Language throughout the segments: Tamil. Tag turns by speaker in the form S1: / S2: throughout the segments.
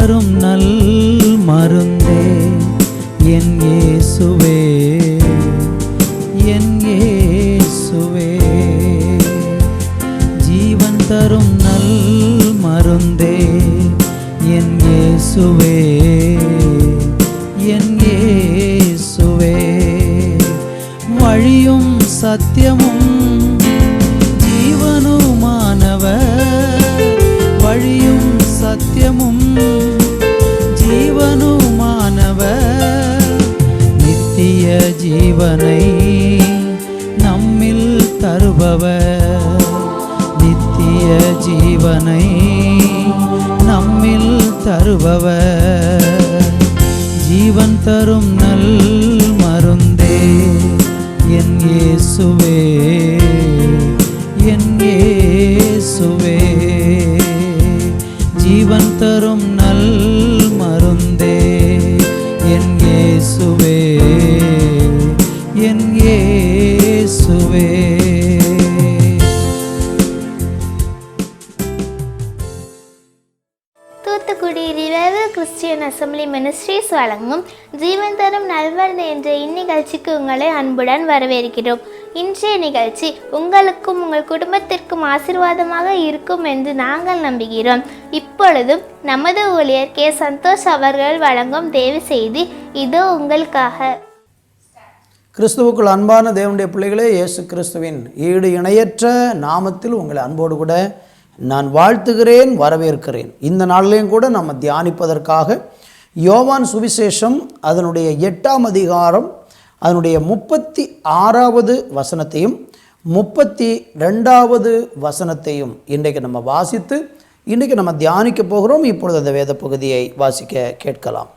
S1: தரும் நல் மருந்தே என் இயேசுவே, என் இயேசுவே. ஜீவன் தரும் நல் மருந்தே என் இயேசுவே, என் இயேசுவே. வழியும் சத்தியமும் ஜீவனுமானவர், வழியும் சத்தியமும் ஜீவனுமானவர். நித்திய ஜீவனை நம்மில் தருபவர், நித்திய ஜீவனை நம்மில் தருபவர். ஜீவன் தரும் நல் மருந்தே என் இயேசுவே, என் இயேசுவே. ஜீவன் தரும் நல் மருந்தே என் இயேசுவே, என் இயேசுவே.
S2: Thoothukudi revival Christian assembly ministries வழங்கும் ஜீவன் தரும் நல்வரது என்ற இந்நிகழ்ச்சிக்கு உங்களை அன்புடன் வரவேற்கிறோம். இன்றைய நிகழ்ச்சி உங்களுக்கும் உங்கள் குடும்பத்திற்கும் ஆசீர்வாதமாக இருக்கும் என்று நாங்கள் நம்புகிறோம். இப்பொழுதும் நமது ஊழியர் கே. சந்தோஷ் அவர்கள் வழங்கும் தேவ செய்தி இதோ உங்களுக்காக.
S3: கிறிஸ்துவுக்குள் அன்பான தேவனுடைய பிள்ளைகளே, இயேசு கிறிஸ்துவின் ஈடு இணையற்ற நாமத்தில் உங்களை அன்போடு கூட நான் வாழ்த்துகிறேன், வரவேற்கிறேன். இந்த நாளிலையும் கூட நம்ம தியானிப்பதற்காக யோவான் சுவிசேஷம் அதனுடைய 8ஆம் அதிகாரம் அதனுடைய 36வது வசனத்தையும் 32வது வசனத்தையும் இன்றைக்கு நம்ம வாசித்து இன்றைக்கு நம்ம தியானிக்க போகிறோம். இப்பொழுது அந்த வேத பகுதியை வாசிக்க கேட்கலாம்.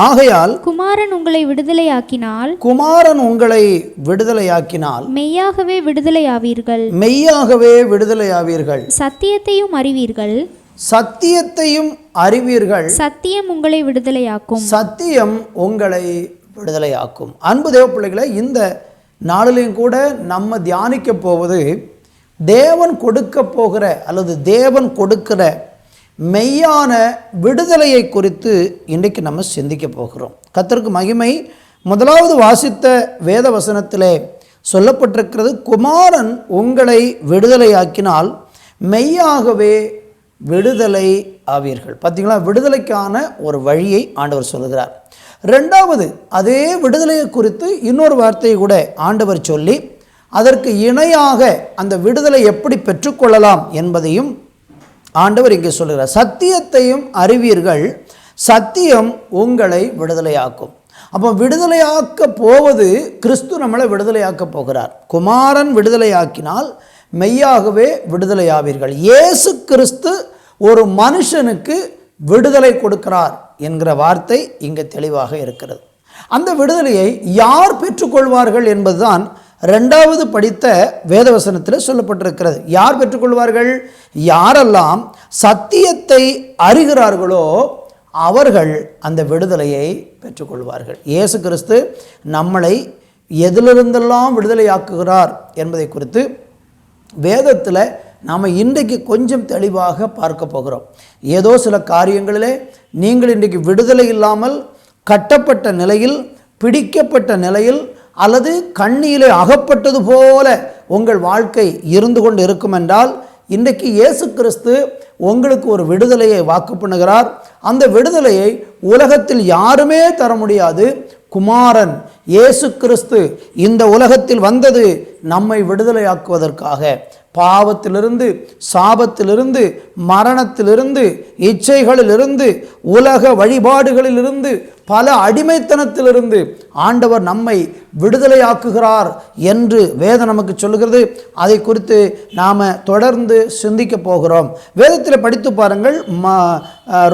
S3: ஆகையால்
S4: குமாரன் உங்களை விடுதலையாக்கினால்,
S3: குமாரன் உங்களை விடுதலையாக்கினால்
S4: மெய்யாகவே விடுதலையாவீர்கள்,
S3: மெய்யாகவே விடுதலையாவீர்கள்.
S4: சத்தியத்தையும் அறிவீர்கள்,
S3: சத்தியத்தையும் அறிவீர்கள்.
S4: சத்தியம் உங்களை விடுதலையாக்கும்,
S3: சத்தியம் உங்களை விடுதலையாக்கும். அன்பு தேவ பிள்ளைகளை, இந்த நாளிலையும் கூட நம்ம தியானிக்க போவது தேவன் கொடுக்க போகிற அல்லது தேவன் கொடுக்கிற மெய்யான விடுதலையை குறித்து இன்றைக்கு நம்ம சிந்திக்க போகிறோம். கர்த்தருக்கு மகிமை. முதலாவது வாசித்த வேத வசனத்திலே சொல்லப்பட்டிருக்கிறது, குமாரன் உங்களை விடுதலையாக்கினால் மெய்யாகவே விடுதலை ஆவீர்கள். பார்த்தீங்களா, விடுதலைக்கான ஒரு வழியை ஆண்டவர் சொல்லுகிறார். ரெண்டாவது, அதே விடுதலையை குறித்து இன்னொரு வார்த்தையை கூட ஆண்டவர் சொல்லி அதற்கு இணையாக அந்த விடுதலை எப்படி பெற்றுக்கொள்ளலாம் என்பதையும் ஆண்டவர் இங்கே சொல்லுகிறார். சத்தியத்தையும் அறிவீர்கள், சத்தியம் உங்களை விடுதலையாக்கும். அப்போ விடுதலையாக்க போவது கிறிஸ்து நம்மளை விடுதலையாக்க போகிறார். குமாரன் விடுதலையாக்கினால் மெய்யாகவே விடுதலையாவீர்கள். இயேசு கிறிஸ்து ஒரு மனுஷனுக்கு விடுதலை கொடுக்கிறார் என்கிற வார்த்தை இங்கே தெளிவாக இருக்கிறது. அந்த விடுதலையை யார் பெற்றுக்கொள்வார்கள் என்பதுதான் ரெண்டாவது படித்த வேதவசனத்தில் சொல்லப்பட்டிருக்கிறது. யார் பெற்றுக்கொள்வார்கள்? யாரெல்லாம் சத்தியத்தை அறிகிறார்களோ அவர்கள் அந்த விடுதலையை பெற்றுக்கொள்வார்கள். இயேசு கிறிஸ்து நம்மளை எதிலிருந்தெல்லாம் விடுதலையாக்குகிறார் என்பதை குறித்து வேதத்தில் நாம் இன்றைக்கு கொஞ்சம் தெளிவாக பார்க்க போகிறோம். ஏதோ சில காரியங்களிலே நீங்கள் இன்றைக்கு விடுதலை இல்லாமல் கட்டப்பட்ட நிலையில், பிடிக்கப்பட்ட நிலையில் அல்லது கண்ணியிலே அகப்பட்டது போல உங்கள் வாழ்க்கை இருந்து கொண்டு இருக்கும் என்றால், இன்றைக்கு இயேசு கிறிஸ்து உங்களுக்கு ஒரு விடுதலையை வாக்கு பண்ணுகிறார். அந்த விடுதலையை உலகத்தில் யாருமே தர முடியாது. குமாரன் இயேசு கிறிஸ்து இந்த உலகத்தில் வந்தது நம்மை விடுதலையாக்குவதற்காக. பாவத்திலிருந்து, சாபத்திலிருந்து, மரணத்திலிருந்து, இச்சைகளிலிருந்து, உலக வழிபாடுகளிலிருந்து, பல அடிமைத்தனத்திலிருந்து ஆண்டவர் நம்மை விடுதலையாக்குகிறார் என்று வேதம் நமக்கு சொல்லுகிறது. அதை குறித்து நாம் தொடர்ந்து சிந்திக்க போகிறோம். வேதத்தில் படித்து பாருங்கள்.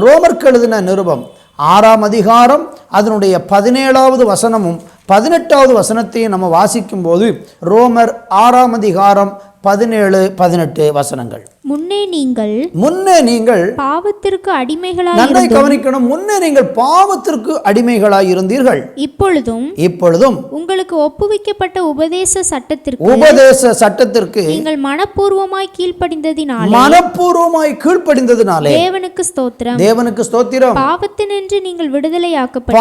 S3: ரோமருக்கு எழுதின நிருபம் 6ஆம் அதிகாரம் அதனுடைய 17வது வசனமும் 18வது வசனத்தையும் நம்ம வாசிக்கும் போது, ரோமர் 6ஆம் அதிகாரம் 17, 18 வசனங்கள்.
S4: முன்னே நீங்கள் பாவத்திற்கு
S3: நன்றாய் கவனிக்கணும். முன்னே நீங்கள் பாவத்திற்கு அடிமைகளாய் இருந்தீர்கள். இப்பொழுதும்
S4: உங்களுக்கு ஒப்புவிக்கப்பட்ட உபதேச சட்டத்திற்கு நீங்கள் மனப்பூர்வமாய் கீழ்ப்படிந்ததினாலே தேவனுக்கு ஸ்தோத்திரம். பாவத்தினின்று நீங்கள்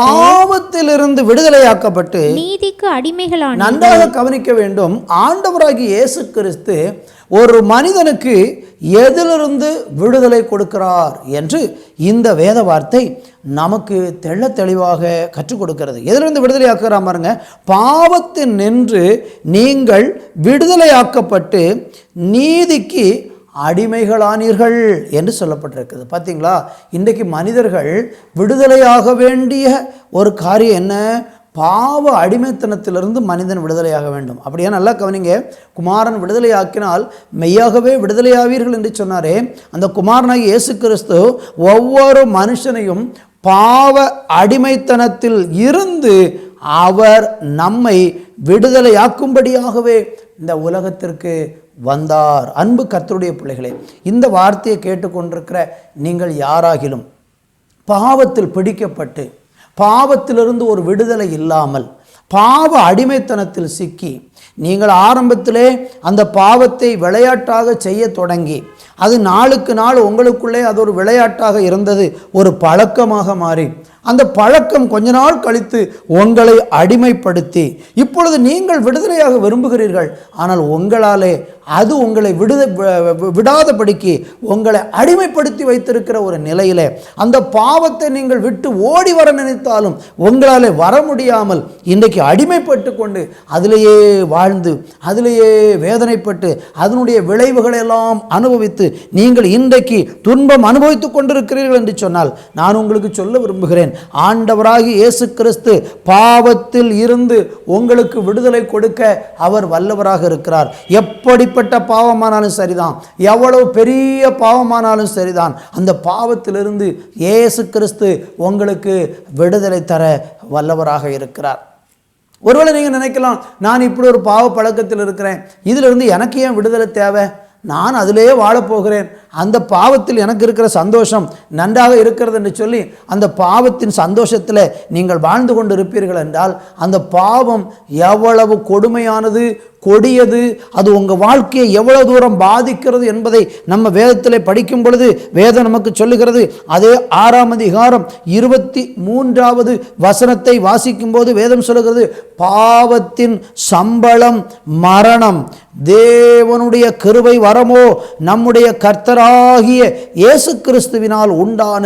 S3: பாவத்திலிருந்து விடுதலையாக்கப்பட்டு
S4: நீதிக்கு அடிமைகளான.
S3: நன்றாக கவனிக்க வேண்டும். ஆண்டவராகிய இயேசு கிறிஸ்து ஒரு மனிதனுக்கு எதிலிருந்து விடுதலை கொடுக்கிறார் என்று இந்த வேத வார்த்தை நமக்கு தெள்ள தெளிவாக கற்றுக் கொடுக்கிறது. எதிலிருந்து விடுதலையாக்குறார் பாருங்க. பாவத்தில் நின்று நீங்கள் விடுதலையாக்கப்பட்டு நீதிக்கு அடிமைகளானீர்கள் என்று சொல்லப்பட்டிருக்கிறது. பார்த்தீங்களா, இன்றைக்கு மனிதர்கள் விடுதலையாக வேண்டிய ஒரு காரியம் என்ன? பாவ அடிமைத்தனத்திலிருந்து மனிதன் விடுதலையாக வேண்டும். அப்படியே நல்லா கவனிங்க. குமாரன் விடுதலையாக்கினால் மெய்யாகவே விடுதலையாவீர்கள் என்று சொன்னாரே, அந்த குமாரனாகிய இயேசு கிறிஸ்து ஒவ்வொரு மனுஷனையும் பாவ அடிமைத்தனத்தில் இருந்து அவர் நம்மை விடுதலையாக்கும்படியாகவே இந்த உலகத்திற்கு வந்தார். அன்பு கர்த்தருடைய பிள்ளைகளே, இந்த வார்த்தையை கேட்டுக்கொண்டிருக்கிற நீங்கள் யாராகிலும் பாவத்தில் பிடிக்கப்பட்டு பாவத்திலிருந்து ஒரு விடுதலை இல்லாமல் பாவ அடிமைத்தனத்தில் சிக்கி நீங்கள் ஆரம்பத்திலே அந்த பாவத்தை விளையாட்டாக செய்ய தொடங்கி அது நாளுக்கு நாள் உங்களுக்குள்ளே அது ஒரு விளையாட்டாக இருந்தது, ஒரு பழக்கமாக மாறி அந்த பழக்கம் கொஞ்ச நாள் கழித்து உங்களை அடிமைப்படுத்தி இப்பொழுது நீங்கள் விடுதலையாக விரும்புகிறீர்கள். ஆனால் உங்களாலே அது உங்களை விடாதபடிக்கு உங்களை அடிமைப்படுத்தி வைத்திருக்கிற ஒரு நிலையிலே அந்த பாவத்தை நீங்கள் விட்டு ஓடி வர நினைத்தாலும் உங்களாலே வர முடியாமல் இன்றைக்கு அடிமைப்பட்டு கொண்டு அதிலேயே வாழ்ந்து அதிலேயே வேதனைப்பட்டு அதனுடைய விளைவுகளை எல்லாம் அனுபவித்து நீங்கள் இன்றைக்கு துன்பம் அனுபவித்து கொண்டிருக்கிறீர்கள் என்று சொன்னால் நான் உங்களுக்கு சொல்ல விரும்புகிறேன், ஆண்டவராகிய இயேசு கிறிஸ்து பாவத்தில் இருந்து உங்களுக்கு விடுதலை கொடுக்க அவர் வல்லவராக இருக்கிறார். எப்படிப்பட்ட பாவமானாலும் சரிதான், எவ்வளவு பெரிய பாவமானாலும் சரிதான், அந்த பாவத்திலிருந்து இயேசு கிறிஸ்து உங்களுக்கு விடுதலை தர வல்லவராக இருக்கிறார். ஒருவேளை நீங்கள் நினைக்கலாம், நான் இப்படி ஒரு பாவ பழக்கத்தில் இருக்கிறேன், இதிலிருந்து எனக்கு ஏன் விடுதலை தேவை, நான் அதிலேயே வாழப்போகிறேன், அந்த பாவத்தில் எனக்கு இருக்கிற சந்தோஷம் நன்றாக இருக்கிறது என்று சொல்லி அந்த பாவத்தின் சந்தோஷத்தில் நீங்கள் வாழ்ந்து கொண்டு இருப்பீர்கள் என்றால் அந்த பாவம் எவ்வளவு கொடுமையானது, கொடியது, அது உங்கள் வாழ்க்கையை எவ்வளவு தூரம் பாதிக்கிறது என்பதை நம்ம வேதத்தில் படிக்கும் பொழுது வேதம் நமக்கு சொல்லுகிறது. அதே 6ஆம் அதிகாரம் 23வது வசனத்தை வாசிக்கும் போது வேதம் சொல்லுகிறது, பாவத்தின் சம்பளம் மரணம், தேவனுடைய கிருபை வரமோ நம்முடைய கர்த்தராகிய இயேசு கிறிஸ்துவினால் உண்டான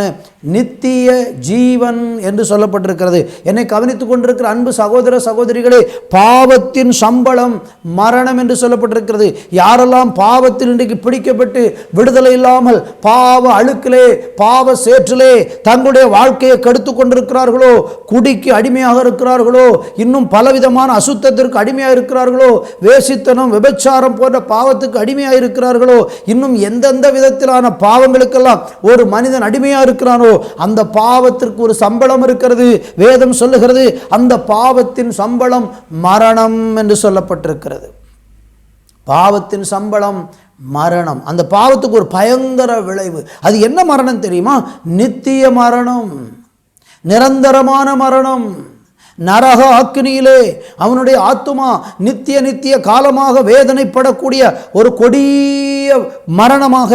S3: நித்திய ஜீவன் என்று சொல்லப்பட்டிருக்கிறது. என்னை கவனித்துக் கொண்டிருக்கிற அன்பு சகோதர சகோதரிகளே, பாவத்தின் சம்பளம் மரணம் என்று சொல்லப்பட்டிருக்கிறது. யாரெல்லாம் பாவத்தில் இன்றைக்கு பிடிக்கப்பட்டு விடுதலை இல்லாமல் பாவ அழுக்கிலே பாவ சேற்றிலே தங்களுடைய வாழ்க்கையை கெடுத்து கொண்டிருக்கிறார்களோ, குடிக்கு அடிமையாக இருக்கிறார்களோ, இன்னும் பலவிதமான அசுத்தத்திற்கு அடிமையாக இருக்கிறார்களோ, வேசித்தனம் விபச்சாரம் போன்ற பாவத்துக்கு அடிமையாக இருக்கிறார்களோ, இன்னும் எந்தெந்த விதத்திலான பாவங்களுக்கெல்லாம் ஒரு மனிதன் அடிமையாக இருக்கிறானோ அந்த பாவத்திற்கு ஒரு சம்பளம் இருக்கிறது. வேதம் சொல்லுகிறது அந்த பாவத்தின் சம்பளம் மரணம் என்று சொல்லப்பட்டிருக்கிறது. பாவத்தின் சம்பளம் மரணம். அந்த பாவத்துக்கு ஒரு பயங்கர விளைவு. அது என்ன மரணம் தெரியுமா? நித்திய மரணம், நிரந்தரமான மரணம். நரக அக்கினியிலே அவனுடைய ஆத்துமா நித்திய காலமாக வேதனைப்படக்கூடிய ஒரு கொடிய மரணமாக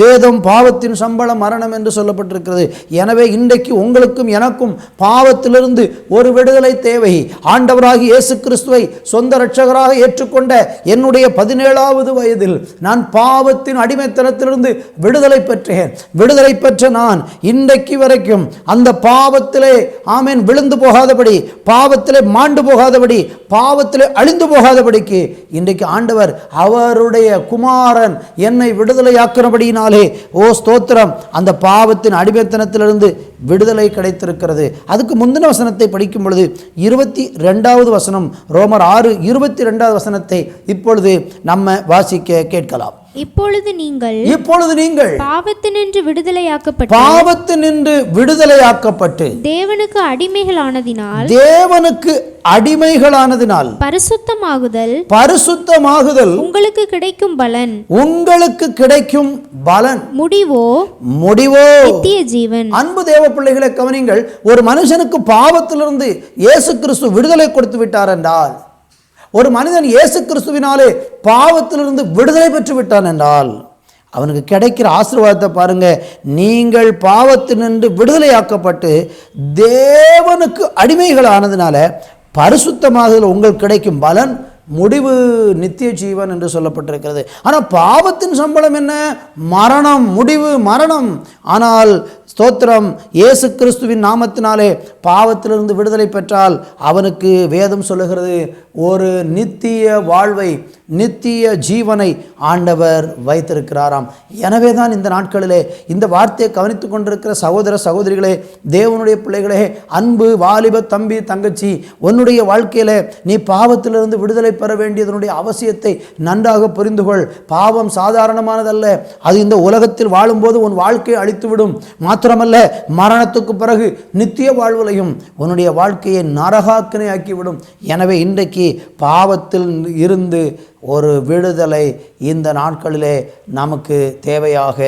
S3: வேதம் பாவத்தின் சம்பளம் மரணம் என்று சொல்லப்பட்டிருக்கிறது. எனவே இன்றைக்கு உங்களுக்கும் எனக்கும் பாவத்திலிருந்து ஒரு விடுதலை தேவை. ஆண்டவராகிய இயேசு கிறிஸ்துவை சொந்த இரட்சகராக ஏற்றுக்கொண்ட என்னுடைய 17வது வயதில் நான் பாவத்தின் அடிமைத்தனத்திலிருந்து விடுதலை பெற்றேன். விடுதலை பெற்ற நான் இன்றைக்கு வரைக்கும் அந்த பாவத்திலே ஆமென் விழுந்து போகாதபடி, பாவத்திலே மாண்டு போகாதபடி, பாவத்திலே அழிந்து போகாதபடிக்கு இன்றைக்கு ஆண்டவர் அவருடைய குமாரன் என்னை விடுதலையாக்கிறபடியினாலே ஓ ஸ்தோத்திரம், அந்த பாவத்தின் அடிமைத்தனத்திலிருந்து விடுதலை கிடைத்திருக்கிறது. அதுக்கு முந்தின வசனத்தை படிக்கும் பொழுது 22வது வசனம், ரோமர் 6:22வது வசனத்தை இப்பொழுது நம்ம வாசிக்க கேட்கலாம்.
S4: இப்பொழுது நீங்கள் பாவத்தினின்று விடுதலையாக்கப்பட்டு
S3: தேவனுக்கு அடிமைகளானதினால் பரிசுத்தமாகுதல்
S4: உங்களுக்கு கிடைக்கும்
S3: பலன் முடிவோ
S4: நித்திய ஜீவன்.
S3: அன்பு தேவ பிள்ளைகளை கவனிங்கள். ஒரு மனுஷனுக்கு பாவத்திலிருந்து இயேசு கிறிஸ்து விடுதலை கொடுத்து விட்டார் என்றால், ஒரு மனிதன் இயேசு கிறிஸ்துவினாலே பாவத்திலிருந்து விடுதலை பெற்று விட்டான் என்றால் அவனுக்கு கிடைக்கிற ஆசீர்வாதத்தை பாருங்க. நீங்கள் பாவத்தினின்று விடுதலையாக்கப்பட்டு தேவனுக்கு அடிமைகளானதுனால பரிசுத்தமாகுதல் உங்களுக்கு கிடைக்கும் பலன் முடிவு நித்திய ஜீவன் என்று சொல்லப்பட்டிருக்கிறது. ஆனால் பாவத்தின் சம்பளம் என்ன? மரணம், முடிவு மரணம். ஆனால் ஸ்தோத்திரம், இயேசு கிறிஸ்துவின் நாமத்தினாலே பாவத்திலிருந்து விடுதலை பெற்றால் அவனுக்கு வேதம் சொல்லுகிறது ஒரு நித்திய வாழ்வை, நித்திய ஜீவனை ஆண்டவர் வைத்திருக்கிறாராம். எனவே தான் இந்த நாட்களிலே இந்த வார்த்தையை கவனித்து கொண்டிருக்கிற சகோதர சகோதரிகளே, தேவனுடைய பிள்ளைகளே, அன்பு வாலிப தம்பி தங்கச்சி, உன்னுடைய வாழ்க்கையில் நீ பாவத்திலிருந்து விடுதலை பெற வேண்டியதனுடைய அவசியத்தை நன்றாக புரிந்துகொள். பாவம் சாதாரணமானதல்ல. அது இந்த உலகத்தில் வாழும்போது உன் வாழ்க்கையை அழித்துவிடும். மாத்திரமல்ல, மரணத்துக்கு பிறகு நித்திய வாழ்விலையும் உன்னுடைய வாழ்க்கையை நரகாக்கினை ஆக்கிவிடும். எனவே இன்றைக்கு பாவத்தில் இருந்து ஒரு விடுதலை இந்த நாட்களிலே நமக்கு தேவையாக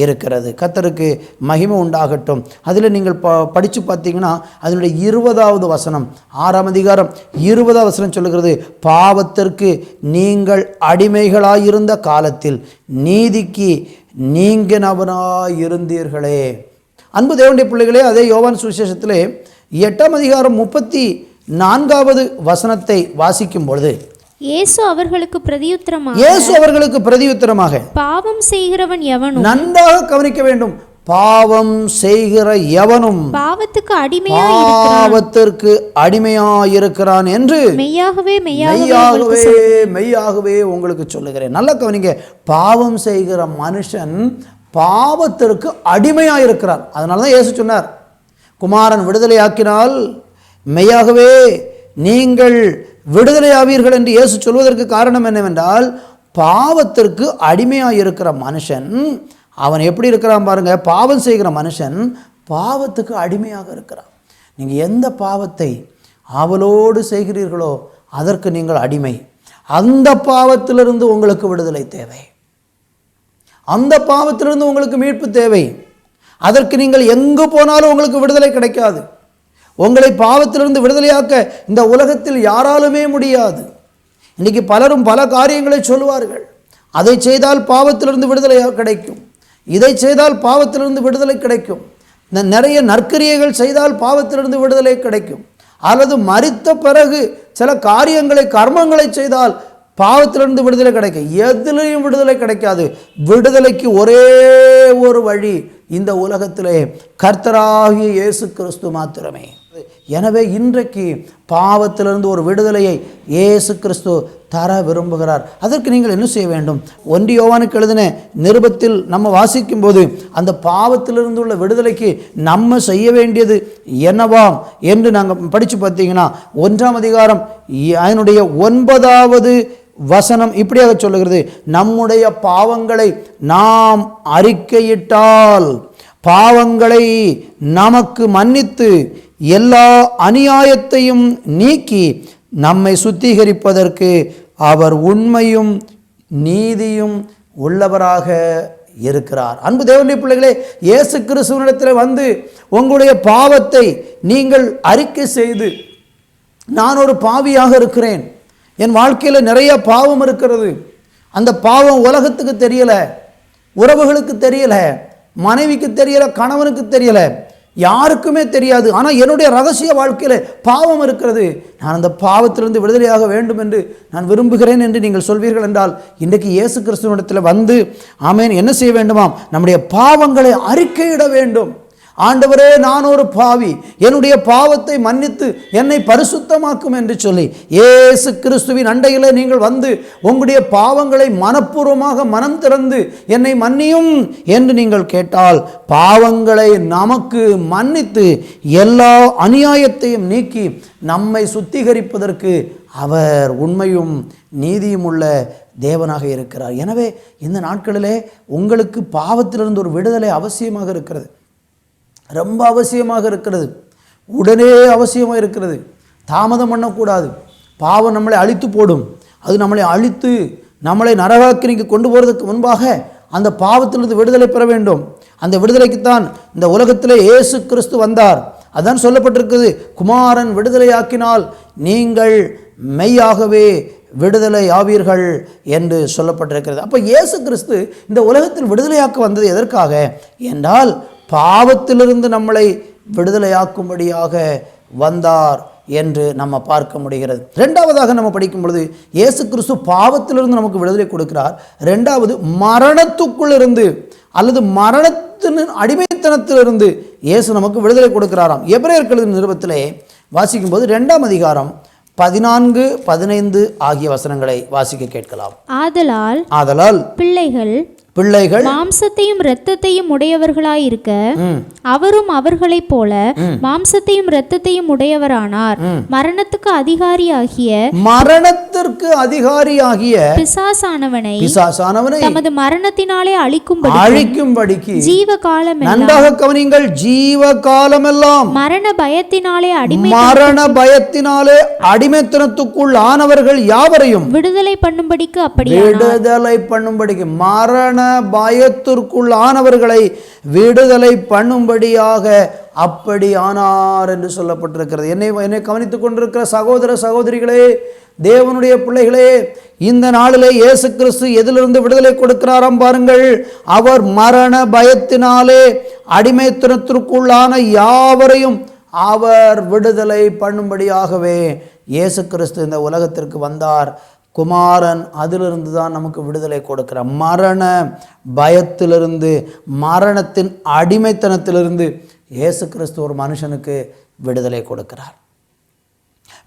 S3: இருக்கிறது. கர்த்தருக்கு மகிமை உண்டாகட்டும். அதில் நீங்கள் படித்து பார்த்தீங்கன்னா அதனுடைய 20வது வசனம், 6ஆம் அதிகாரம் 20வது வசனம் சொல்லுகிறது, பாவத்திற்கு நீங்கள் அடிமைகளாயிருந்த காலத்தில் நீதிக்கு நீங்கினவனாயிருந்தீர்களே. அன்பு தேவனுடைய பிள்ளைகளே, அதே யோவான் சுவிசேஷத்திலே 8ஆம் அதிகாரம் 34வது வசனத்தை வாசிக்கும் பொழுது
S4: இயேசு அவர்களுக்கு பிரதியுத்தரமாக பாவம் செய்கிறவன் எவனும்,
S3: நன்றாக கவனிக்க வேண்டும், பாவம் செய்கிற எவனும் பாவத்துக்கு அடிமையாயிருக்கிறான் என்று மெய்யாகவே உங்களுக்கு சொல்லுகிறேன். நல்லா கவனிங்க. பாவம் செய்கிற மனுஷன் பாவத்திற்கு அடிமையாயிருக்கிறான். அதனால தான் இயேசு சொன்னார், குமாரன் விடுதலையாக்கினால் மெய்யாகவே நீங்கள் விடுதலையாவீர்கள் என்று இயேசு சொல்வதற்கு காரணம் என்னவென்றால், பாவத்திற்கு அடிமையாயிருக்கிற மனுஷன் அவன் எப்படி இருக்கிறான் பாருங்க. பாவம் செய்கிற மனுஷன் பாவத்துக்கு அடிமையாக இருக்கிறான். நீங்கள் எந்த பாவத்தை அவளோடு செய்கிறீர்களோ அதற்கு நீங்கள் அடிமை. அந்த பாவத்திலிருந்து உங்களுக்கு விடுதலை தேவை, அந்த பாவத்திலிருந்து உங்களுக்கு மீட்பு தேவை. அதற்கு நீங்கள் எங்கு போனாலும் உங்களுக்கு விடுதலை கிடைக்காது. உங்களை பாவத்திலிருந்து விடுதலையாக்க இந்த உலகத்தில் யாராலுமே முடியாது. இன்றைக்கி பலரும் பல காரியங்களை சொல்வார்கள். அதை செய்தால் பாவத்திலிருந்து விடுதலை கிடைக்கும், இதை செய்தால் பாவத்திலிருந்து விடுதலை கிடைக்கும், நிறைய நற்கிரியைகள் செய்தால் பாவத்திலிருந்து விடுதலை கிடைக்கும், அல்லது மரித்த பிறகு சில காரியங்களை கர்மங்களை செய்தால் பாவத்திலிருந்து விடுதலை கிடைக்கும். எதிலையும் விடுதலை கிடைக்காது. விடுதலைக்கு ஒரே ஒரு வழி இந்த உலகத்திலே கர்த்தராகிய இயேசு கிறிஸ்து மாத்திரமே. எனவே இன்றைக்கு பாவத்திலிருந்து ஒரு விடுதலையை இயேசு கிறிஸ்து தர விரும்புகிறார். அதற்கு நீங்கள் என்ன செய்ய வேண்டும்? 1 யோவானுக்கு எழுதின நிருபத்தில் நம்ம வாசிக்கும் போது அந்த பாவத்திலிருந்து உள்ள விடுதலைக்கு நம்ம செய்ய வேண்டியது என்னவாம் என்று நாங்கள் படித்து பார்த்தீங்கன்னா 1ஆம் அதிகாரம் அதனுடைய 9வது வசனம் இப்படியாக சொல்லுகிறது, நம்முடைய பாவங்களை நாம் அறிக்கையிட்டால் பாவங்களை நமக்கு மன்னித்து எல்லா அநியாயத்தையும் நீக்கி நம்மை சுத்திகரிப்பதற்கு அவர் உண்மையும் நீதியும் உள்ளவராக இருக்கிறார். அன்பு தேவனுடைய பிள்ளைகளே, இயேசு கிறிஸ்துவினிடத்தில் வந்து உங்களுடைய பாவத்தை நீங்கள் அறிக்கை செய்து, நான் ஒரு பாவியாக இருக்கிறேன், என் வாழ்க்கையில் நிறைய பாவம் இருக்கிறது, அந்த பாவம் உலகத்துக்கு தெரியலை, உறவுகளுக்கு தெரியலை, மனைவிக்கு தெரியலை, கணவனுக்கு தெரியலை, யாருக்குமே தெரியாது, ஆனால் என்னுடைய ரகசிய வாழ்க்கையில் பாவம் இருக்கிறது, நான் அந்த பாவத்திலிருந்து விடுதலையாக வேண்டும் என்று நான் விரும்புகிறேன் என்று நீங்கள் சொல்வீர்கள் என்றால் இன்றைக்கு இயேசு கிறிஸ்துவினிடத்தில் வந்து ஆமென் என்ன செய்ய வேண்டுமாம்? நம்முடைய பாவங்களை அறிக்கையிட வேண்டும். ஆண்டவரே, நான் ஒரு பாவி, என்னுடைய பாவத்தை மன்னித்து என்னை பரிசுத்தமாக்கும் என்று சொல்லி இயேசு கிறிஸ்துவின் அண்டையிலே நீங்கள் வந்து உங்களுடைய பாவங்களை மனப்பூர்வமாக மனம் திறந்து என்னை மன்னியும் என்று நீங்கள் கேட்டால் பாவங்களை நமக்கு மன்னித்து எல்லா அநியாயத்தையும் நீக்கி நம்மை சுத்திகரிப்பதற்கு அவர் உண்மையும் நீதியும் உள்ள தேவனாக இருக்கிறார். எனவே இந்த நாட்களிலே உங்களுக்கு பாவத்திலிருந்து ஒரு விடுதலை அவசியமாக இருக்கிறது, ரொம்ப அவசியமாக இருக்கிறது, உடனே அவசியமாக இருக்கிறது. தாமதம் பண்ணக்கூடாது. பாவம் நம்மளை அழித்து போடும். அது நம்மளை அழித்து நம்மளை நரகாக்கினிக்கு கொண்டு போகிறதுக்கு முன்பாக அந்த பாவத்திலிருந்து விடுதலை பெற வேண்டும். அந்த விடுதலைக்குத்தான் இந்த உலகத்திலே இயேசு கிறிஸ்து வந்தார். அதான் சொல்லப்பட்டிருக்குது, குமாரன் விடுதலையாக்கினால் நீங்கள் மெய்யாகவே விடுதலை ஆவீர்கள் என்று சொல்லப்பட்டிருக்கிறது. அப்போ இயேசு கிறிஸ்து இந்த உலகத்தில் விடுதலையாக்க வந்தது எதற்காக என்றால், பாவத்திலிருந்து நம்மளை விடுதலையாக்கும்படியாக வந்தார் என்று நம்ம பார்க்க முடிகிறது. ரெண்டாவதாக நம்ம படிக்கும் பொழுது இயேசு கிறிஸ்து பாவத்திலிருந்து நமக்கு விடுதலை கொடுக்கிறார். ரெண்டாவது, மரணத்துக்குள்ளிருந்து அல்லது மரணத்தின் அடிமைத்தனத்திலிருந்து இயேசு நமக்கு விடுதலை கொடுக்கிறாராம். எபிரேயர் நிருபத்திலே வாசிக்கும்போது 2ஆம் அதிகாரம் 14, 15 ஆகிய வசனங்களை வாசிக்க கேட்கலாம். ஆதலால் பிள்ளைகள்
S4: மாம்சத்தையும் இரத்தத்தையும் உடையவர்களாயிருக்க அவரும் அவர்களைப் போல மாம்சத்தையும் இரத்தத்தையும் உடையவரானார். மரணத்திற்கு அதிகாரியாகிய பிசாசானவனை தமது மரணத்தினாலே அழிக்கும்படிக்கு ஜீவகாலம்,
S3: நன்றாக கவனியுங்கள், ஜீவகாலமெல்லாம் மரண பயத்தினாலே அடிமைத்தனத்துக்குள் ஆனவர்கள் யாவரையும் விடுதலை பண்ணும்படிக்கு மரண பயத்திற்குள் ஆனவர்களை விடுதலை பண்ணும்படியாக அப்படி ஆனார் என்று சொல்லப்பட்டிருக்கிறது. என்னை கவனித்துக் கொண்டிருக்கிற சகோதர சகோதரிகளே, தேவனுடைய பிள்ளைகளே, இந்த நாளிலே இயேசு கிறிஸ்து எதிலிருந்து விடுதலை கொடுக்கிறாராம் பாருங்கள். அவர் மரண பயத்தினாலே அடிமைத்தனத்திற்குள்ளான யாவரையும் அவர் விடுதலை பண்ணும்படியாகவே இயேசு கிறிஸ்து இந்த உலகத்திற்கு வந்தார். குமாரன் அதிலிருந்து தான் நமக்கு விடுதலை கொடுக்கிறார். மரண பயத்திலிருந்து, மரணத்தின் அடிமைத்தனத்திலிருந்து இயேசு கிறிஸ்து ஒரு மனுஷனுக்கு விடுதலை கொடுக்கிறார்.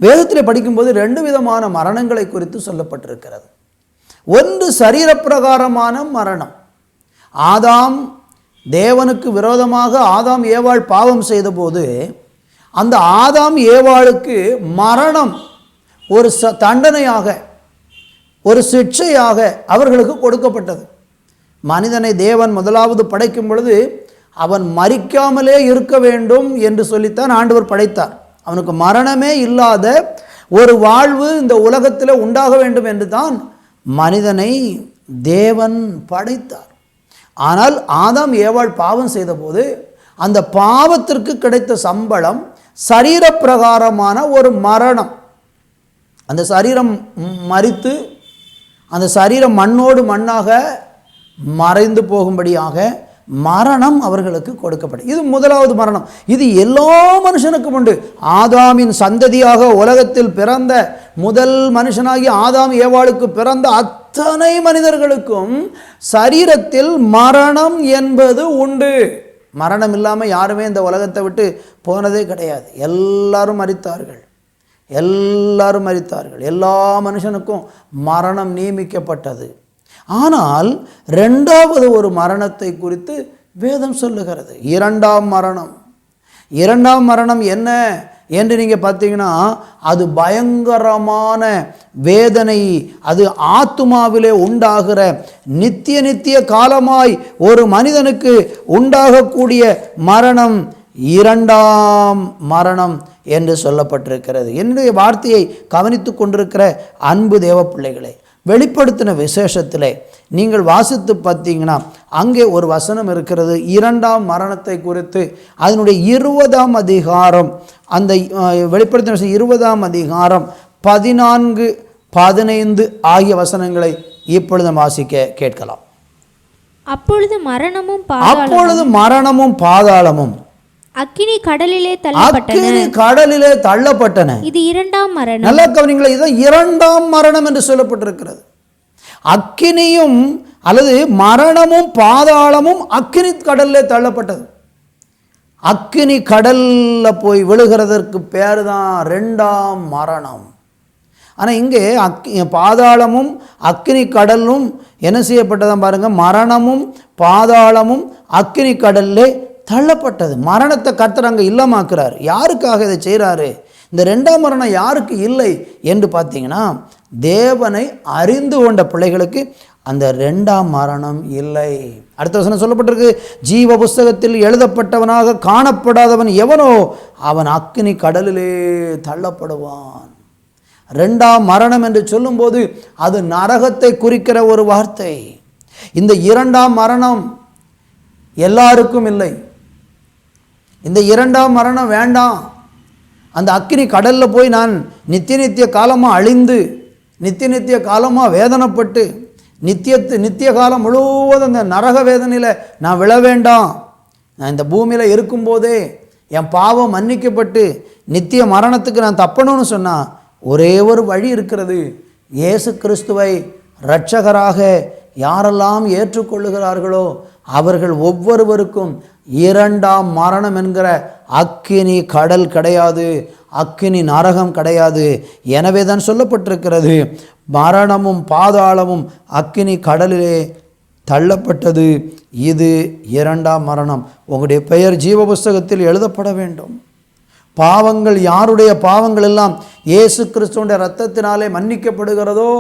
S3: வேதத்தில் படிக்கும்போது 2 விதமான மரணங்களை குறித்து சொல்லப்பட்டிருக்கிறது. ஒன்று சரீரப்பிரகாரமான மரணம். ஆதாம் தேவனுக்கு விரோதமாக ஆதாம் ஏவாள் பாவம் செய்தபோது அந்த ஆதாம் ஏவாளுக்கு மரணம் ஒரு தண்டனையாக, ஒரு சிக்ஷையாக அவர்களுக்கு கொடுக்கப்பட்டது. மனிதனை தேவன் முதலாவது படைக்கும் பொழுது அவன் மரிக்காமலே இருக்க வேண்டும் என்று சொல்லித்தான் ஆண்டவர் படைத்தார். அவனுக்கு மரணமே இல்லாத ஒரு வாழ்வு இந்த உலகத்தில் உண்டாக வேண்டும் என்று தான் மனிதனை தேவன் படைத்தார். ஆனால் ஆதாம் ஏவாள் பாவம் செய்தபோது அந்த பாவத்திற்கு கிடைத்த சம்பளம் சரீரப்பிரகாரமான ஒரு மரணம். அந்த சரீரம் மரித்து அந்த சரீரம் மண்ணோடு மண்ணாக மறைந்து போகும்படியாக மரணம் அவர்களுக்கு கொடுக்கப்படும். இது முதலாவது மரணம். இது எல்லா மனுஷனுக்கும் உண்டு. ஆதாமின் சந்ததியாக உலகத்தில் பிறந்த முதல் மனுஷனாகி ஆதாம் ஏவாளுக்கு பிறந்த அத்தனை மனிதர்களுக்கும் சரீரத்தில் மரணம் என்பது உண்டு. மரணம் இல்லாமல் யாருமே இந்த உலகத்தை விட்டு போனதே கிடையாது. எல்லாரும் மரித்தார்கள். எல்லா மனுஷனுக்கும் மரணம் நியமிக்கப்பட்டது. ஆனால் 2வது ஒரு மரணத்தை குறித்து வேதம் சொல்லுகிறது. 2ஆம் மரணம். 2ஆம் மரணம் என்ன என்று நீங்கள் பார்த்தீங்கன்னா, அது பயங்கரமான வேதனை. அது ஆத்துமாவிலே உண்டாகிற நித்திய காலமாய் ஒரு மனிதனுக்கு உண்டாகக்கூடிய மரணம் 2ஆம் மரணம் என்று சொல்லப்பட்டிருக்கிறது. என்னுடைய வார்த்தையை கவனித்து கொண்டிருக்கிற அன்பு தேவ பிள்ளைகளே, வெளிப்படுத்தின விசேஷத்திலே நீங்கள் வாசித்து பார்த்தீங்கன்னா அங்கே ஒரு வசனம் இருக்கிறது 2ஆம் மரணத்தை குறித்து. அதனுடைய 20ஆம் அதிகாரம், அந்த வெளிப்படுத்தின 20ஆம் அதிகாரம் 14, 15 ஆகிய வசனங்களை இப்பொழுது வாசிக்க கேட்கலாம்.
S4: அப்பொழுது
S3: மரணமும் பாதாளமும்
S4: அக்கினி கடலிலே
S3: தள்ளப்பட்டன.
S4: இது 2ஆம் மரணம்.
S3: நல்லா கவனிங்களா, இதுதான் 2ஆம் மரணம் என்று சொல்லப்பட்டிருக்கிறது. அக்கினியும் அல்லது மரணமும் பாதாளமும் அக்கினி கடல்ல தள்ளப்பட்டது. அக்கினி கடல்ல போய் விழுகிறதற்கு பேர் தான் 2ஆம் மரணம். ஆனால் இங்கே பாதாளமும் அக்கினி கடலும் என்ன செய்யப்பட்டதான் பாருங்க. மரணமும் பாதாளமும் அக்கினி கடல்லே தள்ளப்பட்டது. மரணத்தை கர்த்தர் அங்கே இல்லமாக்குறார். யாருக்காக இதை செய்கிறாரு? இந்த 2ஆம் மரணம் யாருக்கு இல்லை என்று பார்த்தீங்கன்னா, தேவனை அறிந்து கொண்ட பிள்ளைகளுக்கு அந்த இரண்டாம் மரணம் இல்லை. அடுத்த வசனம் சொல்லப்பட்டிருக்கு, ஜீவ புஸ்தகத்தில் எழுதப்பட்டவனாக காணப்படாதவன் எவனோ அவன் அக்கினி கடலிலே தள்ளப்படுவான். இரண்டாம் மரணம் என்று சொல்லும்போது அது நரகத்தை குறிக்கிற ஒரு வார்த்தை. இந்த இரண்டாம் மரணம் எல்லாருக்கும் இல்லை. இந்த இரண்டாம் மரணம் வேண்டாம். அந்த அக்கினி கடலில் போய் நான் நித்திய காலமாக அழிந்து நித்திய காலமாக வேதனைப்பட்டு நித்திய காலம் முழுவதும் அந்த நரக வேதனையில் நான் விழ வேண்டாம். நான் இந்த பூமியில் இருக்கும்போதே என் பாவம் மன்னிக்கப்பட்டு நித்திய மரணத்துக்கு நான் தப்பணும்னு சொன்னால் ஒரே ஒரு வழி இருக்கிறது. இயேசு கிறிஸ்துவை இரட்சகராக யாரெல்லாம் ஏற்றுக்கொள்ளுகிறார்களோ அவர்கள் ஒவ்வொருவருக்கும் இரண்டாம் மரணம் என்கிற அக்கினி கடல் கிடையாது, அக்கினி நரகம் கிடையாது. எனவே தான் சொல்லப்பட்டிருக்கிறது, மரணமும் பாதாளமும் அக்கினி கடலிலே தள்ளப்பட்டது. இது இரண்டாம் மரணம். உங்களுடைய பெயர் ஜீவ புஸ்தகத்தில் எழுதப்பட வேண்டும். பாவங்கள், யாருடைய பாவங்கள் எல்லாம் இயேசு கிறிஸ்துவின் இரத்தத்தினாலே மன்னிக்கப்படுகிறதோ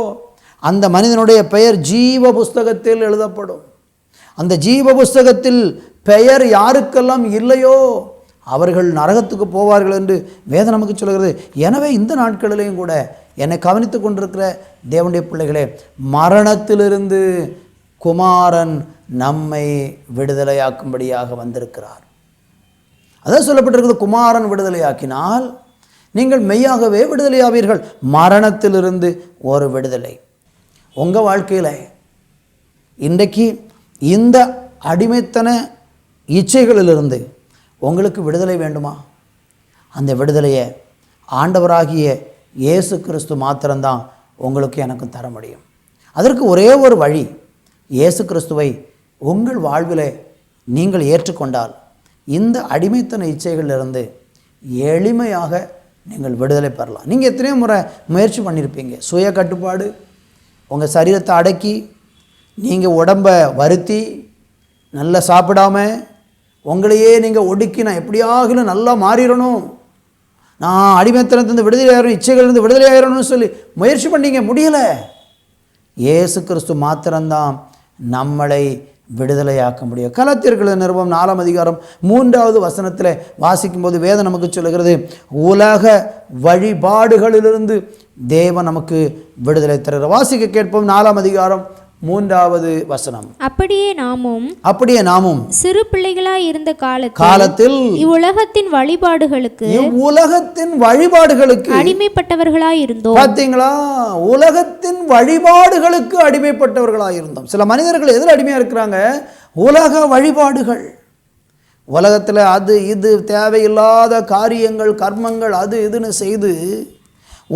S3: அந்த மனிதனுடைய பெயர் ஜீவ புஸ்தகத்தில் எழுதப்படும். அந்த ஜீவ புஸ்தகத்தில் பெயர் யாருக்கெல்லாம் இல்லையோ அவர்கள் நரகத்துக்கு போவார்கள் என்று வேதம் நமக்கு சொல்கிறது. எனவே இந்த நாட்களிலேயும் கூட என்னை கவனித்து கொண்டிருக்கிற தேவனுடைய பிள்ளைகளே, மரணத்திலிருந்து குமாரன் நம்மை விடுதலையாக்கும்படியாக வந்திருக்கிறார். அதான் சொல்லப்பட்டிருக்கிறது, குமாரன் விடுதலையாக்கினால் நீங்கள் மெய்யாகவே விடுதலையாவீர்கள். மரணத்திலிருந்து ஒரு விடுதலை உங்கள் வாழ்க்கையில். இன்றைக்கு இந்த அடிமைத்தன இச்சைகளிலிருந்து உங்களுக்கு விடுதலை வேண்டுமா? அந்த விடுதலையை ஆண்டவராகிய இயேசு கிறிஸ்து மாத்திரம்தான் உங்களுக்கு எனக்கு தர முடியும். அதற்கு ஒரே ஒரு வழி, இயேசு கிறிஸ்துவை உங்கள் வாழ்வில் நீங்கள் ஏற்றுக்கொண்டால் இந்த அடிமைத்தன இச்சைகளிலிருந்து எளிமையாக நீங்கள் விடுதலை பெறலாம். நீங்கள் எத்தனையோ முறை முயற்சி பண்ணியிருப்பீங்க. சுய கட்டுப்பாடு, உங்கள் சரீரத்தை அடக்கி நீங்கள் உடம்பை வருத்தி நல்லா சாப்பிடாம உங்களையே நீங்கள் ஒடுக்கி நான் எப்படியாகிலும் நல்லா மாறிடணும், நான் அடிமைத்தனத்திலிருந்து விடுதலை ஆயிரணும், இச்சைகளிலிருந்து விடுதலை ஆயிரணும்னு சொல்லி முயற்சி பண்ணிங்க, முடியலை. இயேசு கிறிஸ்து மாத்திரம்தான் நம்மளை விடுதலையாக்க முடியும். கலாத்தியர்கள் நிருபம் 4ஆம் அதிகாரம் 3வது வசனத்தில் வாசிக்கும்போது வேதம் நமக்கு சொல்லுகிறது, உலக வழிபாடுகளிலிருந்து தேவன் நமக்கு விடுதலை தருகிறார். வாசிக்க கேட்போம். 4ஆம் அதிகாரம் 3வது வசனம். அப்படியே நாமும்
S4: சிறு பிள்ளைகளாய் இருந்த
S3: காலத்தில்
S4: இவ்வுலகத்தின் வழிபாடுகளுக்கு
S3: அடிமைப்பட்டவர்களாய் இருந்தோம். பார்த்தீங்களா? உலகத்தின் வழிபாடுகளுக்கு அடிமைப்பட்டவர்களாய் இருந்தோம். சில மனிதர்கள் எதில் அடிமையா இருக்கிறாங்க? உலக வழிபாடுகள். உலகத்தில் அது இது தேவையில்லாத காரியங்கள், கர்மங்கள், அது இதுன்னு செய்து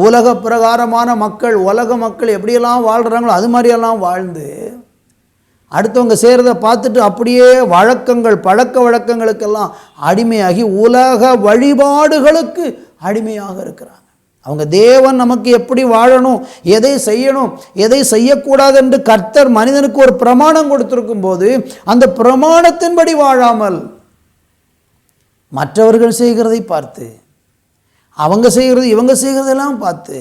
S3: உலக பிரகாரமான மக்கள், உலக மக்கள் எப்படியெல்லாம் வாழ்கிறாங்களோ அது மாதிரியெல்லாம் வாழ்ந்து அடுத்தவங்க செய்கிறத பார்த்துட்டு அப்படியே வழக்கங்கள், பழக்க வழக்கங்களுக்கெல்லாம் அடிமையாகி உலக வழிபாடுகளுக்கு அடிமையாக இருக்கிறாங்க. அவங்க தேவன் நமக்கு எப்படி வாழணும், எதை செய்யணும், எதை செய்யக்கூடாது என்று கர்த்தர் மனிதனுக்கு ஒரு பிரமாணம் கொடுத்திருக்கும் போது அந்த பிரமாணத்தின்படி வாழாமல் மற்றவர்கள் செய்கிறதை பார்த்து, அவங்க செய்கிறது இவங்க செய்கிறதெல்லாம் பார்த்து,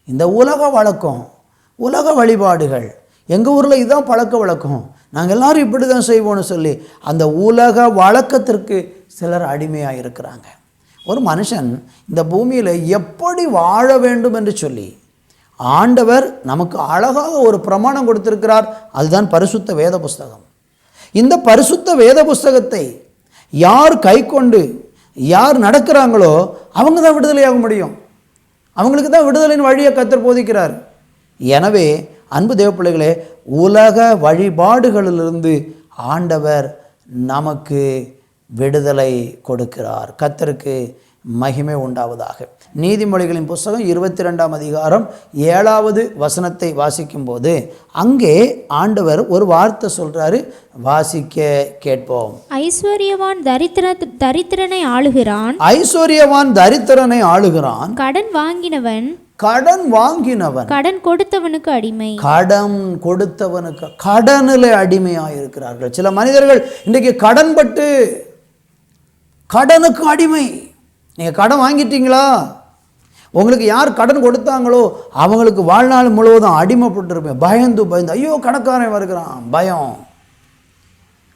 S3: இந்த உலக வழக்கம், உலக வழிபாடுகள், எங்கள் ஊரில் இதுதான் பழக்க வழக்கம், நாங்கள் எல்லோரும் இப்படி தான் செய்வோம்னு சொல்லி அந்த உலக வழக்கத்திற்கு சிலர் அடிமையாக இருக்கிறாங்க. ஒரு மனுஷன் இந்த பூமியில் எப்படி வாழ வேண்டும் என்று சொல்லி ஆண்டவர் நமக்கு அழகாக ஒரு பிரமாணம் கொடுத்திருக்கிறார். அதுதான் பரிசுத்த வேத புஸ்தகம். இந்த பரிசுத்த வேத புஸ்தகத்தை யார் கை கொண்டு யார் நடக்கிறாங்களோ அவங்க தான் விடுதலையாக முடியும். அவங்களுக்கு தான் விடுதலையின் வழியை கர்த்தர் போதிக்கிறார். எனவே அன்பு தேவ பிள்ளைகளே, உலக வழிபாடுகளிலிருந்து ஆண்டவர் நமக்கு விடுதலை கொடுக்கிறார். கர்த்தருக்கு மகிமை உண்டாவதாக. நீதிமொழிகளின் புஸ்தகம் 22ஆம் அதிகாரம் 7வது வசனத்தை வாசிக்கும்போது அங்கே ஆண்டவர் ஒரு வார்த்தை சொல்றாரு, வாசிக்க கேட்போம்.
S4: ஐஸ்வர்யவான் தரித்திரனை ஆளுகிறான்.
S3: ஐஸ்வர்யவான் தரித்திரனை ஆளுகிறான்.
S4: கடன் வாங்கினவன்
S3: கடன்
S4: கொடுத்தவனுக்கு அடிமை.
S3: கடன் கொடுத்தவனுக்கு, கடனில் அடிமையாக இருக்கிறார்கள் சில மனிதர்கள். இன்றைக்கு கடன் பட்டு கடனுக்கு அடிமை. நீங்கள் கடன் வாங்கிட்டீங்களா? உங்களுக்கு யார் கடன் கொடுத்தாங்களோ அவங்களுக்கு வாழ்நாள் முழுவதும் அடிமைப்பட்டிருப்பேன். பயந்து பயந்து, ஐயோ கணக்காரன் வருகிறான், பயம்.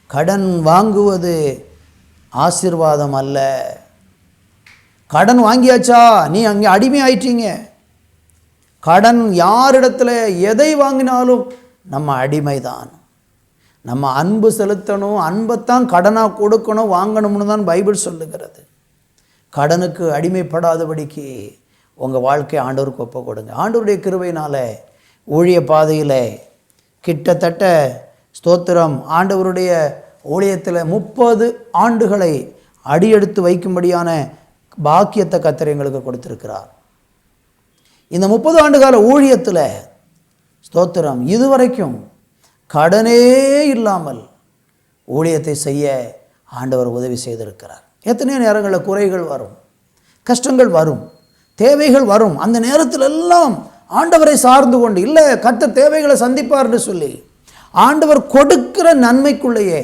S3: கடன் வாங்குவது ஆசீர்வாதம் அல்ல. கடன் வாங்கியாச்சா, நீ அங்கே அடிமை ஆயிட்டீங்க. கடன் யாரிடத்துல எதை வாங்கினாலும் நம்ம அடிமைதான். நம்ம அன்பு செலுத்தணும், அன்பைத்தான் கடனாக கொடுக்கணும், வாங்கணும்னு தான் பைபிள் சொல்லுகிறது. கடனுக்கு அடிமைப்படாதபடிக்கு உங்கள் வாழ்க்கை ஆண்டவருக்கு ஒப்பு கொடுங்க. ஆண்டவருடைய கிருபையினால ஊழிய பாதையில் கிட்டத்தட்ட ஸ்தோத்திரம் ஆண்டவருடைய ஊழியத்தில் 30 ஆண்டுகளை அடியெடுத்து வைக்கும்படியான பாக்கியத்தை கர்த்தர் எங்களுக்கு கொடுத்திருக்கிறார். இந்த 30 ஆண்டுகால ஊழியத்தில் ஸ்தோத்திரம் இதுவரைக்கும் கடனே இல்லாமல் ஊழியத்தை செய்ய ஆண்டவர் உதவி செய்திருக்கிறார். எத்தனையோ நேரங்களில் குறைகள் வரும், கஷ்டங்கள் வரும், தேவைகள் வரும். அந்த நேரத்தில் எல்லாம் ஆண்டவரை சார்ந்து கொண்டு, இல்லை கர்த்தர் தேவைகளை சந்திப்பார்னு சொல்லி ஆண்டவர் கொடுக்கிற நன்மைக்குள்ளேயே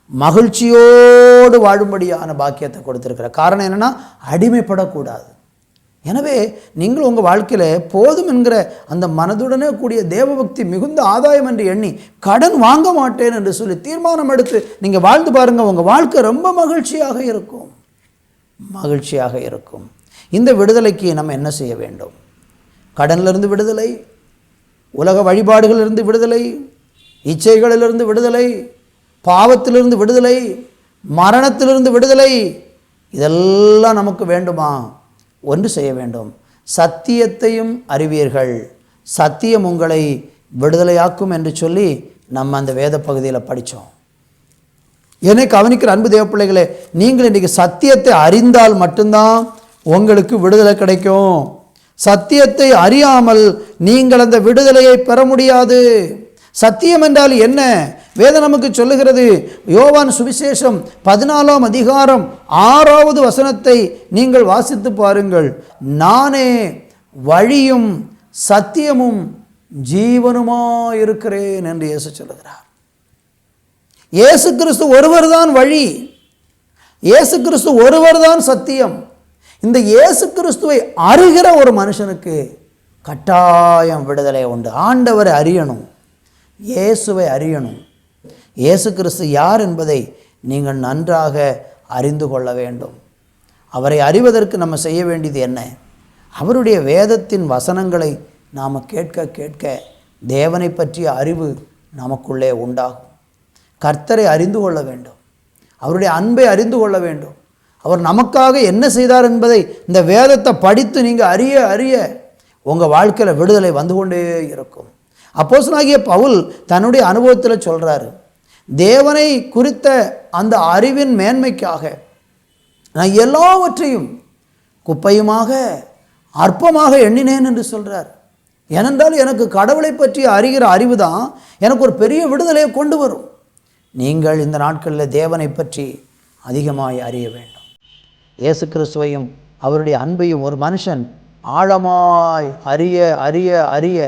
S3: மகிழ்ச்சியோடு வாழும்படியான பாக்கியத்தை கொடுத்திருக்கிறார். காரணம் என்னென்னா, அடிமைப்படக்கூடாது. எனவே நீங்கள் உங்கள் வாழ்க்கையில் போதும் என்கிற அந்த மனதுடனே கூடிய தேவபக்தி மிகுந்த ஆதாயம் என்று எண்ணி கடன் வாங்க மாட்டேன் என்று சொல்லி தீர்மானம் எடுத்து நீங்கள் வாழ்ந்து பாருங்கள். உங்கள் வாழ்க்கை ரொம்ப மகிழ்ச்சியாக இருக்கும், மகிழ்ச்சியாக இருக்கும். இந்த விடுதலைக்கு நம்ம என்ன செய்ய வேண்டும்? கடனிலிருந்து விடுதலை, உலக வழிபாடுகளிலிருந்து விடுதலை, இச்சைகளிலிருந்து விடுதலை, பாவத்திலிருந்து விடுதலை, மரணத்திலிருந்து விடுதலை, இதெல்லாம் நமக்கு வேண்டுமா? ஒன்று செய்ய வேண்டும், சத்தியத்தையும் அறிவீர்கள், சத்தியம் உங்களை விடுதலையாக்கும் என்று சொல்லி நம்ம அந்த வேத பகுதியில் படித்தோம். என்னை கவனிக்கிற அன்பு தேவ பிள்ளைகளே, நீங்கள் இன்றைக்கி சத்தியத்தை அறிந்தால் மட்டும்தான் உங்களுக்கு விடுதலை கிடைக்கும். சத்தியத்தை அறியாமல் நீங்கள் அந்த விடுதலையை பெற முடியாது. சத்தியம் என்றால் என்ன? வேதம் நமக்கு சொல்லுகிறது. யோவான் சுவிசேஷம் 14ஆம் அதிகாரம் 6வது வசனத்தை நீங்கள் வாசித்து பாருங்கள். நானே வழியும் சத்தியமும் ஜீவனுமாயிருக்கிறேன் என்று இயேசு சொல்லுகிறார். இயேசு கிறிஸ்து ஒருவர் தான் வழி, இயேசு கிறிஸ்து ஒருவர் தான் சத்தியம். இந்த இயேசு கிறிஸ்துவை அறிகிற ஒரு மனுஷனுக்கு கட்டாயம் விடுதலை உண்டு. ஆண்டவரை அறியணும், இயேசுவை அறியணும். இயேசு கிறிஸ்து யார் என்பதை நீங்கள் நன்றாக அறிந்து கொள்ள வேண்டும். அவரை அறிவதற்கு நம்ம செய்ய வேண்டியது என்ன? அவருடைய வேதத்தின் வசனங்களை நாம் கேட்க கேட்க தேவனை பற்றிய அறிவு நமக்குள்ளே உண்டாகும். கர்த்தரை அறிந்து கொள்ள வேண்டும், அவருடைய அன்பை அறிந்து கொள்ள வேண்டும். அவர் நமக்காக என்ன செய்தார் என்பதை இந்த வேதத்தை படித்து நீங்கள் அறிய அறிய உங்கள் வாழ்க்கையில் விடுதலை வந்து கொண்டே இருக்கும். அப்போஸ்தலனாகிய பவுல் தன்னுடைய அனுபவத்தில் சொல்கிறாரு, தேவனை குறித்த அந்த அறிவின் மேன்மைக்காக நான் எல்லாவற்றையும் குப்பையுமாக அற்பமாக எண்ணினேன் என்று சொல்கிறார். ஏனென்றால் எனக்கு கடவுளை பற்றி அறிகிற அறிவு தான் எனக்கு ஒரு பெரிய விடுதலையை கொண்டு வரும். நீங்கள் இந்த நாட்களில் தேவனை பற்றி அதிகமாய் அறிய வேண்டும். இயேசு கிறிஸ்துவையும் அவருடைய அன்பையும் ஒரு மனுஷன் ஆழமாய் அறிய அறிய அறிய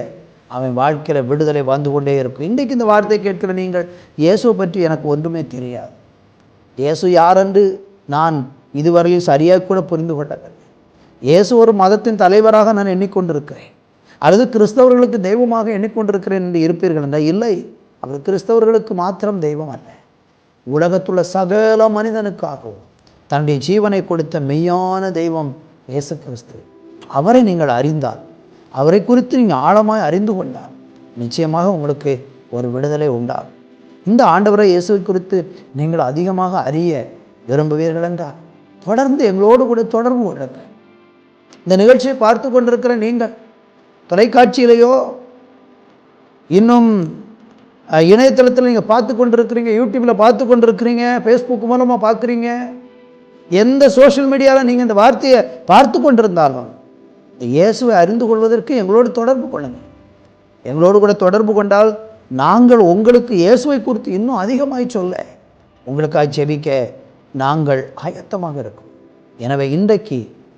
S3: அவன் வாழ்க்கையில் விடுதலை வந்து கொண்டே இருக்கும். இன்றைக்கு இந்த வார்த்தை கேட்கிற நீங்கள், இயேசுவை பற்றி எனக்கு ஒன்றுமே தெரியாது, இயேசு யாரென்று நான் இதுவரையில் சரியாக கூட புரிந்து கொள்ளவில்லை, இயேசு ஒரு மதத்தின் தலைவராக நான் எண்ணிக்கொண்டிருக்கிறேன், அல்லது கிறிஸ்தவர்களுக்கு தெய்வமாக எண்ணிக்கொண்டிருக்கிறேன் என்று இருப்பீர்கள் என்றால், இல்லை, அவர் கிறிஸ்தவர்களுக்கு மாத்திரம் தெய்வம் அல்ல, உலகத்துள்ள சகல மனிதனுக்காகவும் தன்னுடைய ஜீவனை கொடுத்த மெய்யான தெய்வம் இயேசு கிறிஸ்து. அவரை நீங்கள் அறிந்தால், அவரை குறித்து நீங்கள் ஆழமாய் அறிந்து கொண்டால் நிச்சயமாக உங்களுக்கு ஒரு விடுதலை உண்டாகும். இந்த ஆண்டவரை இயேசுவை குறித்து நீங்கள் அதிகமாக அறிய விரும்புவீர்கள் என்றால் தொடர்ந்து எங்களோடு கூட தொடர்பு கொள்ளுங்கள். இந்த நிகழ்ச்சியை பார்த்து கொண்டிருக்கிற நீங்கள் தொலைக்காட்சியிலேயோ இன்னும் இணையதளத்தில் நீங்கள் பார்த்து கொண்டிருக்கிறீங்க, யூடியூப்பில் பார்த்து கொண்டிருக்கிறீங்க, ஃபேஸ்புக் மூலமாக பார்க்குறீங்க, எந்த சோஷியல் மீடியாவில் நீங்கள் இந்த வார்த்தையை பார்த்து கொண்டிருந்தாலும் இயேசுவை அறிந்து கொள்வதற்கு எங்களோடு தொடர்பு கொள்ளுங்கள். எங்களோடு கூட தொடர்பு கொண்டால் நாங்கள் உங்களுக்கு இயேசுவை குறித்து இன்னும் அதிகமாய் சொல்ல, உங்களுக்காக ஜெபிக்க நாங்கள் ஆயத்தமாக இருக்கோம். எனவே இன்றைக்கு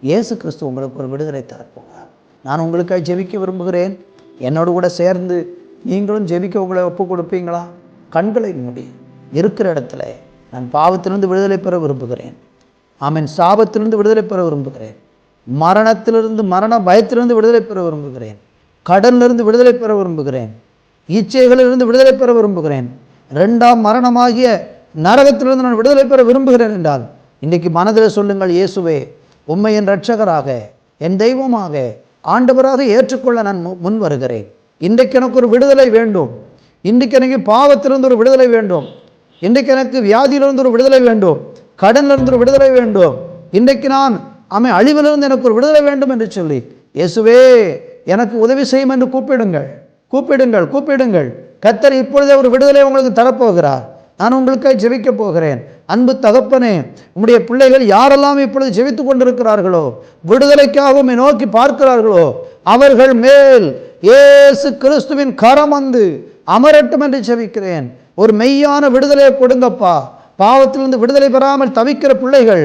S3: இயேசு கிறிஸ்து உங்களுக்கு ஒரு விடுதலை தரப்போகிறார். நான் உங்களுக்காக ஜெபிக்க விரும்புகிறேன். என்னோடு கூட சேர்ந்து நீங்களும் ஜெபிக்க உங்களை ஒப்பு கொடுப்பீங்களா? கண்களை மூடி இருக்கிற இடத்துல, நான் பாவத்திலிருந்து விடுதலை பெற விரும்புகிறேன், ஆமென், சாபத்திலிருந்து விடுதலை பெற விரும்புகிறேன், மரணத்திலிருந்து, மரண பயத்திலிருந்து விடுதலை பெற விரும்புகிறேன். கடனிலிருந்து விடுதலை பெற விரும்புகிறேன். இச்சைகளிலிருந்து விடுதலை பெற விரும்புகிறேன். 2ஆம் மரணமாகிய நரகத்திலிருந்து நான் விடுதலை பெற விரும்புகிறேன் என்றால் இன்றைக்கு மனதில் சொல்லுங்கள், இயேசுவே உம்மை என் இரட்சகராக, என் தெய்வமாக, ஆண்டவராக ஏற்றுக்கொள்ள நான் முன் வருகிறேன். இன்றைக்கு எனக்கு ஒரு விடுதலை வேண்டும். இன்றைக்கு எனக்கு பாவத்திலிருந்து ஒரு விடுதலை வேண்டும். இன்றைக்கு எனக்கு வியாதியிலிருந்து ஒரு விடுதலை வேண்டும். கடனிலிருந்து ஒரு விடுதலை வேண்டும். இன்றைக்கு நான் அழிவிலிருந்து எனக்கு ஒரு விடுதலை வேண்டும் என்று சொல்லி, இயேசுவே எனக்கு உதவி செய்யும் என்று கூப்பிடுங்கள், கூப்பிடுங்கள், கூப்பிடுங்கள். கர்த்தர் இப்பொழுதே ஒரு விடுதலை உங்களுக்கு தரப்போகிறார். நான் உங்களுக்காக ஜெபிக்க போகிறேன். அன்பு தகப்பனே, உம்முடைய பிள்ளைகள் யாரெல்லாம் இப்பொழுது ஜெபித்து கொண்டிருக்கிறார்களோ, விடுதலைக்காகவும் நோக்கி பார்க்கிறார்களோ, அவர்கள் மேல் இயேசு கிறிஸ்துவின் கரம் வந்து அமரட்டும் என்று ஜெபிக்கிறேன். ஒரு மெய்யான விடுதலையை கொடுங்கப்பா. பாவத்திலிருந்து விடுதலை பெறாமல் தவிக்கிற பிள்ளைகள்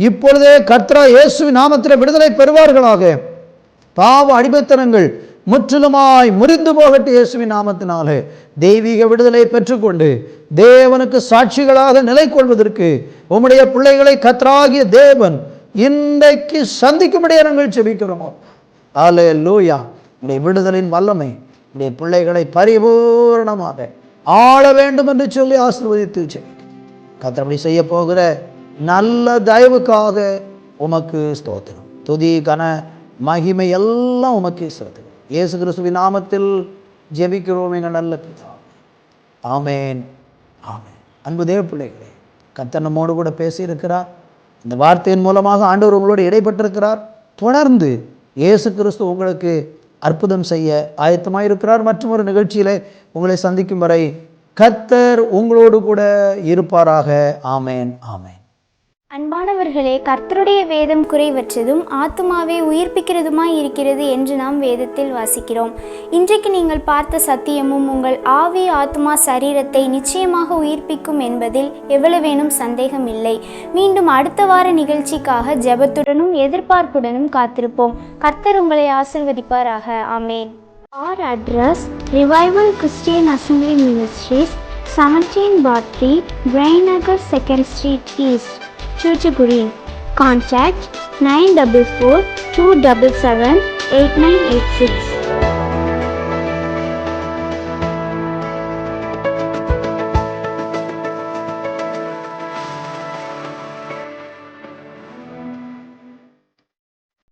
S3: இப்பொழுதே கர்த்தராகிய இயேசுவின் நாமத்திலே விடுதலை பெறுவார்களாக. பாவ அடிமைத்தனங்கள் முற்றிலுமாய் முறிந்து போகட்டு இயேசுவின் நாமத்தினாலே. தெய்வீக விடுதலை பெற்றுக்கொண்டு தேவனுக்கு சாட்சிகளாக நிலை கொள்வதற்கு உம்முடைய பிள்ளைகளை கர்த்தராகிய தேவன் இன்றைக்கு சந்திக்கும்படியே நாங்கள் ஜெபிக்கிறோம். அல்லேலூயா. உடைய விடுதலின் வல்லமை உடைய பிள்ளைகளை பரிபூர்ணமாக ஆள வேண்டும் என்று சொல்லி ஆசீர்வதித்து ஜெபிக்கிறோம். கர்த்தர் செய்ய போகிற நல்ல தயவுக்காக உமக்கு ஸ்தோத்திரம். துதி, கன, மகிமை எல்லாம் உமக்கு ஸ்தோத்திரம். இயேசு கிறிஸ்துவின் நாமத்தில் ஜெபிக்கிறோம் எங்கள் நல்ல பிதாவே. ஆமேன், ஆமேன். அன்பு தேவ பிள்ளைகளே, கர்த்தர் நம்மோடு கூட பேசியிருக்கிறார். இந்த வார்த்தையின் மூலமாக ஆண்டவர் உங்களோடு இடைப்பட்டிருக்கிறார். தொடர்ந்து இயேசு கிறிஸ்து உங்களுக்கு அற்புதம் செய்ய ஆயத்தமாயிருக்கிறார். மற்றும் ஒரு நிகழ்ச்சியில் உங்களை சந்திக்கும் வரை கர்த்தர் உங்களோடு கூட இருப்பாராக. ஆமேன், ஆமேன்.
S2: அன்பானவர்களே, கர்த்தருடைய வேதம் குறைவற்றதும் ஆத்துமாவை உயிர்ப்பிக்கிறதுமாய் இருக்கிறது என்று நாம் வேதத்தில் வாசிக்கிறோம். இன்றைக்கு நீங்கள் பார்த்த சத்தியமும் உங்கள் ஆவி, ஆத்துமா, சரீரத்தை நிச்சயமாக உயிர்ப்பிக்கும் என்பதில் எவ்வளவேனும் சந்தேகம் இல்லை. மீண்டும் அடுத்த வார நிகழ்ச்சிக்காக ஜெபத்துடனும் எதிர்பார்ப்புடனும் காத்திருப்போம். கர்த்தர் உங்களை ஆசீர்வதிப்பாராக. ஆமேன். Our address: Revival Christian Assembly Ministries, 17/3, Grainagar 2nd Street East, Chuchipuri. Contact 944 277 8986.